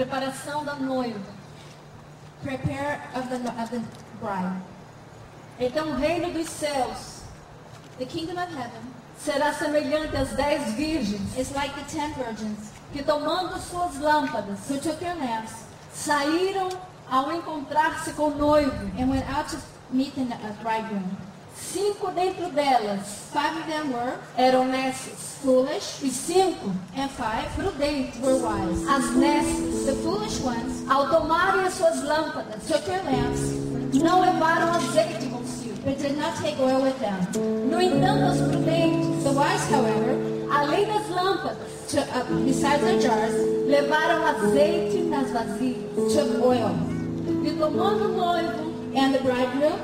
preparação da noiva. Prepare of the bride. Então o reino dos céus, The kingdom of heaven, será semelhante às 10 virgens is like the 10 virgins que, tomando suas lâmpadas, who took their lamps saíram ao encontrar-se com o noivo. and went out to meet the bridegroom. 5 dentro delas 5 of them were eram nécias foolish, e 5 and 5 prudentes. were wise. As nécias, The foolish ones ao tomarem as suas lâmpadas, took their lamps, não levaram azeite consigo. but did not take oil with them. No entanto, as prudentes, The wise, however, além das lâmpadas, besides their jars, levaram azeite nas vasilhas. took oil. E tomando o noivo, And the bridegroom,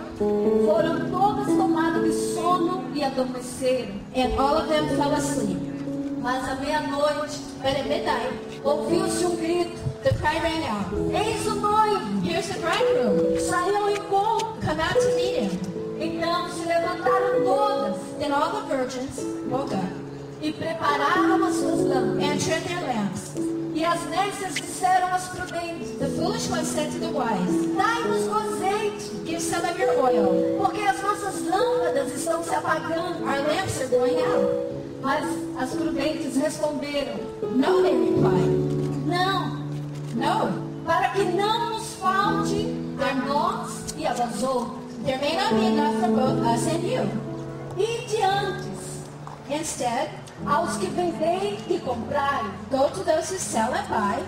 foram todas tomadas de sono e adormeceram. and all of them fell asleep. Mas à meia-noite, But at midnight, ouviu-se um grito: the cry rang out, eis o noivo, "Here's the bridegroom! saiu ao encontro. Come out to meet him." Então se levantaram todas Then all the virgins woke up e prepararam as suas lâmpadas. and trimmed their lamps. E as nécias disseram às prudentes: The foolish ones said to the wise, dai-nos o azeite, "Give some of your oil. porque as nossas lâmpadas estão se apagando. Our lamps are going out." Mas as prudentes responderam: No, they replied. não, No, para que não nos falte a nós e a vós outros. there may not be enough for both us and you. Ide antes Instead, aos que vendem e comprarem. go to those who sell and buy.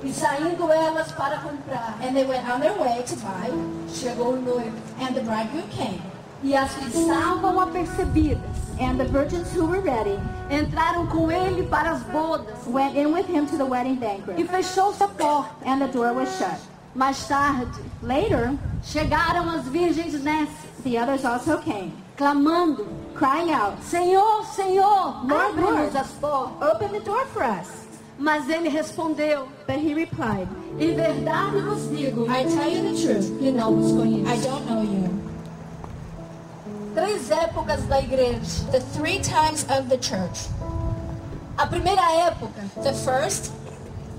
E saindo elas para comprar, And they went on their way to buy, chegou o noivo. and the bridegroom came. E as que estavam apercebidas And the virgins who were ready entraram com ele para as bodas. went in with him to the wedding E banquet, fechou-se a porta. and the door was shut. Mais tarde, Later, chegaram as virgens nécias, the others also came, clamando: crying out, Senhor, Senhor, Lord, abre-nos Lord. as portas. "Open the door for us." Mas ele respondeu: But he replied, em verdade vos digo, "I tell you the truth, que não vos I conheço. don't know you." 3 épocas da igreja. The 3 times of the church. A primeira época The first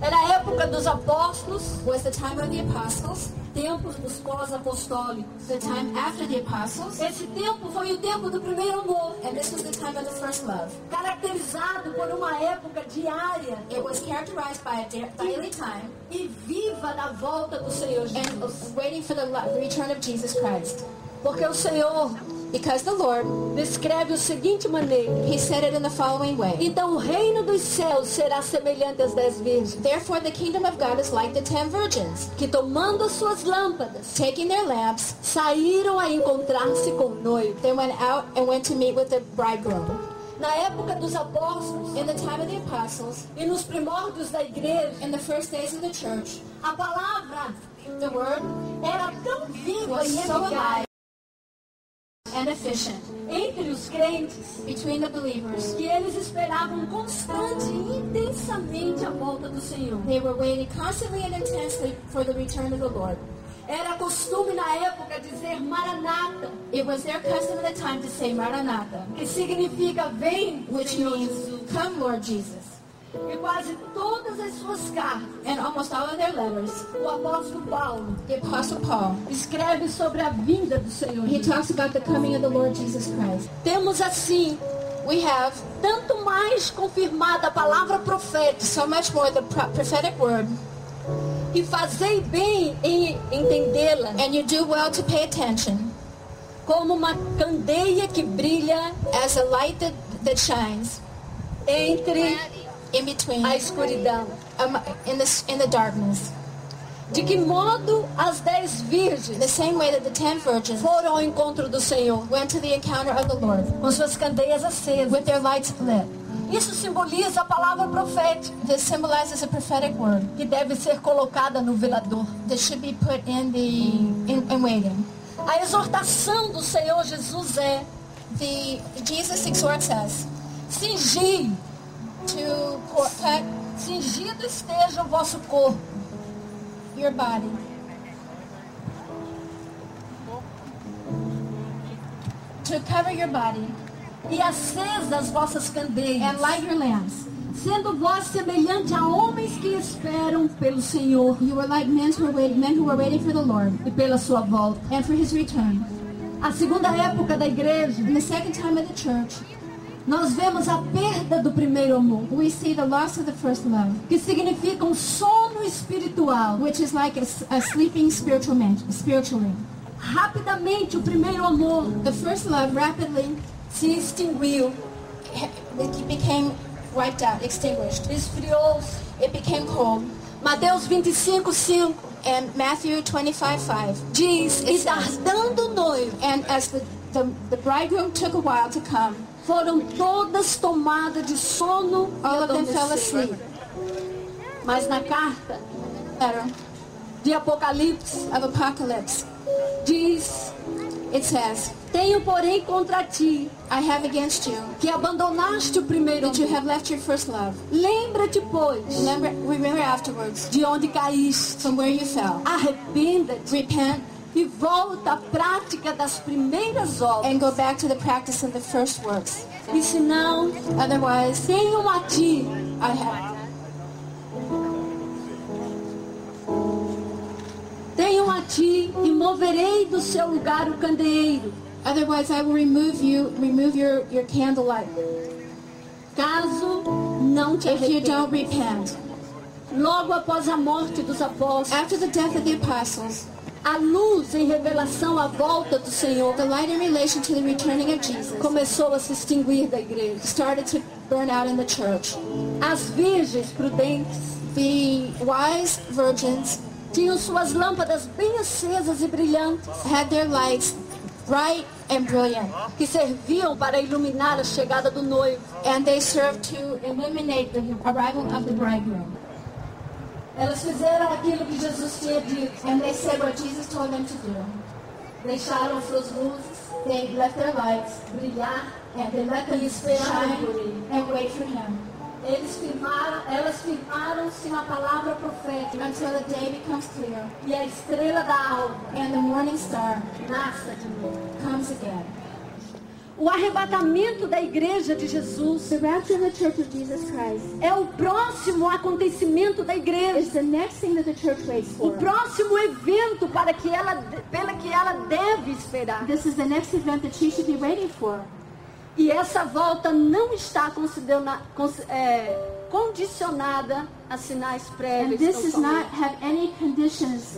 era a época dos apóstolos, was the time of the apostles, tempos dos pós-apostólicos. the time after the apostles, Esse tempo foi o tempo do primeiro amor, and this was the time of the first love. caracterizado por uma época diária It was characterized by a daily time e viva da volta do Senhor and Jesus. waiting for the return of Jesus Christ. Porque o Senhor Because the Lord, descreve o seguinte maneira: he said it in the following way. então o reino dos céus será semelhante às 10 virgens, Therefore the kingdom of God is like the 10 virgins, que tomando as suas lâmpadas, taking their lamps, saíram a encontrar-se com o noivo. they went out and went to meet with the bridegroom. Na época dos apóstolos In the time of the apostles, e nos primórdios da igreja, in the first days of the church, a palavra the word era tão viva was e so eficaz alive and efficient entre os crentes between the believers. que eles esperavam constante e intensamente a volta do Senhor. They were waiting constantly and intensely for the return of the Lord. Era costume na época dizer Maranata, It was their custom at the time to say Maranatha, que significa vem, which Senhor means, Jesus. "Come, Lord Jesus." E quase todas as suas cartas, And almost all of their letters, o apóstolo Paulo the Apostle Paul, escreve sobre a vinda do Senhor he Jesus. talks about the coming of the Lord Jesus Christ. Temos assim We have tanto mais confirmada a palavra profética, so much more the prophetic word, que fazei bem em entendê-la, and you do well to pay attention, como uma candeia que brilha as a light that shines entre in between, a escuridão. in the darkness. De que modo as 10 The virgens same way that the 10 virgins foram ao encontro do Senhor went to the encounter of the Lord com suas candeias acesas. with their lights lit. Isso simboliza a palavra profética This symbolizes a prophetic word que deve ser colocada no velador. that should be put in in waiting. A exortação do Senhor Jesus é: Jesus exhorts us cingi, to put cingido esteja o vosso corpo, your body, to cover your body e acesas as vossas candeias, and light your lamps, Sendo vós semelhante a homens que esperam pelo Senhor You were like men who were waiting for the Lord e pela sua volta. and for his return. A segunda época da igreja, In the second time of the church, nós vemos a perda do primeiro amor, we see the loss of the first love, que significa um sono espiritual. which is like a sleeping spiritually. Rapidamente o primeiro amor The first love rapidly se extinguiu, it became wiped out, extinguished. esfriou-se. It became cold. Mateus 25:5 And Matthew 25:5 diz: E tardando o noivo, and as the bridegroom took a while to come, foram todas tomadas de sono e all of them fell adormeceram. asleep. Mas na carta Letter de Apocalipse of Apocalypse, diz: it says, Tenho, porém, contra ti I have against you que abandonaste o primeiro that you amor. have left your first love. Lembra-te, pois, Remember afterwards de onde caíste. from where you fell. Arrependa-te Repent e volta à prática das primeiras obras. and go back to the practice of the first works. E se não, Otherwise, tenho a ti I have. Tenho a ti e moverei do seu lugar o candeeiro, Otherwise, I will remove your candlelight caso não te if you arrependa. don't repent. Logo após a morte dos apóstolos, After the death of the apostles, a luz em revelação à volta do Senhor the light in relation to the returning of Jesus começou a se extinguir da igreja. started to burn out in the church. As virgens prudentes The wise virgins tinham suas lâmpadas bem acesas e brilhantes, had their lights bright and brilliant, que serviam para iluminar a chegada do noivo. and they served to illuminate the arrival of the bridegroom. Elas fizeram aquilo que Jesus tinha dito. And they said what Jesus told them to do. Deixaram suas luzes They left their lights brilhar and they let them e esperaram por shine ele. and wait for him Elas firmaram-se na palavra profética until the day becomes clear e a estrela da alva and the morning star nasce de novo. comes again. O arrebatamento da igreja de Jesus The rapture of the church of Jesus Christ é o próximo acontecimento da igreja, is the next thing that the church waits o for. próximo evento pela que ela deve esperar. This is the next event that she should be waiting for. E essa volta não está condicionada a sinais And prévios. this tão does not somente. have any conditions,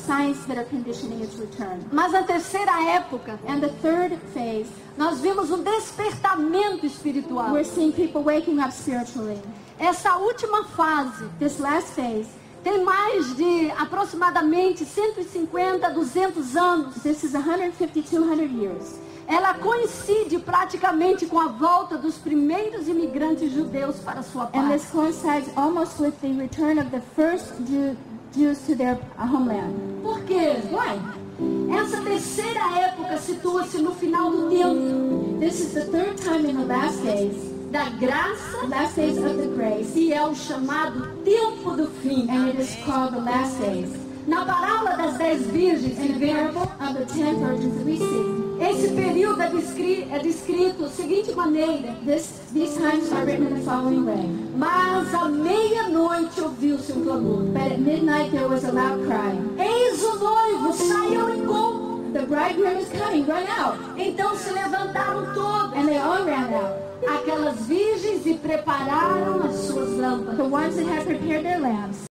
signs that are conditioning its return. Mas na terceira época, And the third phase, nós vimos um despertamento espiritual. we're seeing people waking up spiritually. Essa última fase This last phase, tem mais de aproximadamente 150, 200 anos. this is 150, 200 years. Ela coincide praticamente com a volta dos primeiros imigrantes judeus para sua And pátria. this coincides almost with the return of the first Jews to their homeland. Por quê? Why? Essa terceira época situa-se no final do tempo This is the third time in the last days, da graça, the last days of the grace, e é o chamado tempo do fim. and it is called the last days. Na parábola das 10 virgens In que the vemos, parable of the 10 virgins that we see, esse período é descrito da seguinte maneira: these times are written in the following way. mas à meia-noite ouviu-se um clamor. But at midnight there was a loud cry. Eis o noivo, saiu ao encontro. The bridegroom is coming, run out. Então se levantaram todos, And they all ran out. aquelas virgens, e prepararam as suas lâmpadas. The ones that had prepared their lamps.